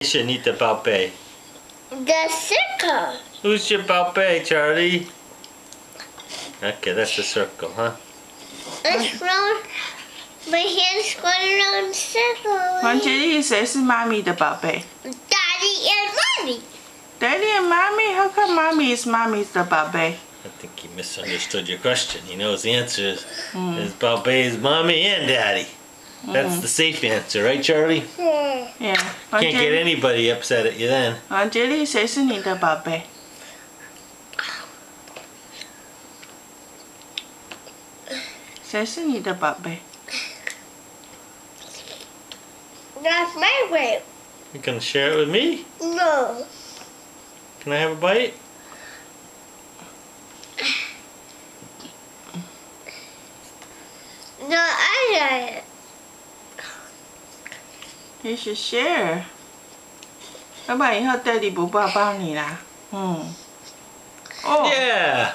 Anita Balpe? The circle. Who's your Balpe, Charlie? Okay, that's the circle, huh? It's round. My hand's going around the circle. 黄杰利，谁是妈咪的宝贝 Daddy and Mommy.？Daddy and mommy? How come mommy is mommy's the 宝贝 I think he misunderstood your question. He knows the answer is Balpe is mommy and daddy. That's the safe answer, right, Charlie?？Yeah. Can't get anybody upset at you then. 黄杰利，谁是你的宝贝？谁是你的宝贝？ That's my way. You gonna share it with me? No. Can I have a bite? No, I got it. You should share. 要不然以后 Daddy 不抱抱你啦。哦。Yeah.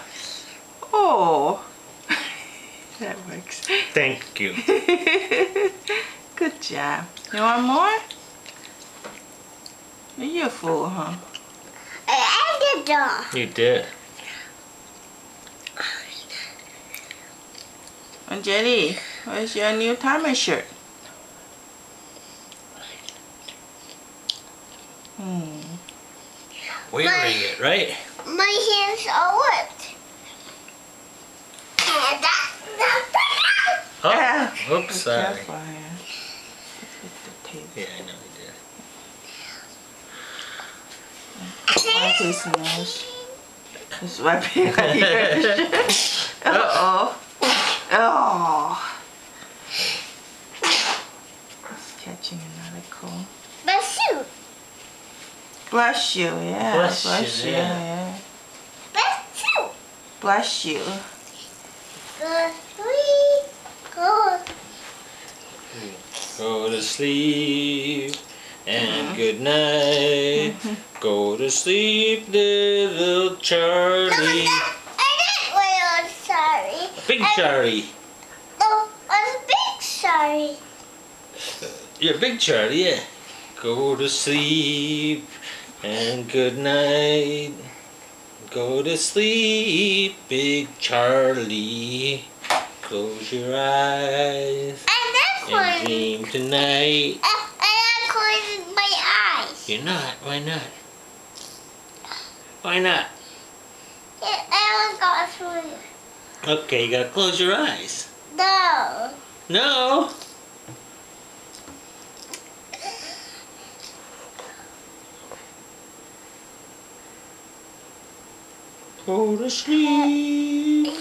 Oh. That works. Thank you. Good job. You want more? You're a fool, huh? I ate the dog. You did. And Jelly, where's your new Thomas shirt? Wearing it, right? My hands are wet. And Oh, oops, sorry. Careful, yeah. Let's get the tape. Yeah, I know you did. Wipe his nose. Just wipe your ears. Uh-oh. Oh. It's catching another cold. but shoot. Bless you, yeah. Bless you, yeah. But shoot. Bless you. The three go. Go to sleep and good night. Go to sleep, little Charlie. I didn't wear a sorry. Big Charlie. No, I'm big sorry. You're Big Charlie, yeah. Go to sleep and good night. Go to sleep, Big Charlie. Close your eyes I'm not and closing. dream tonight. I'm not closing my eyes. You're not. Why not? Why not? I haven't got through. Okay, you gotta close your eyes. No. No. Go to sleep.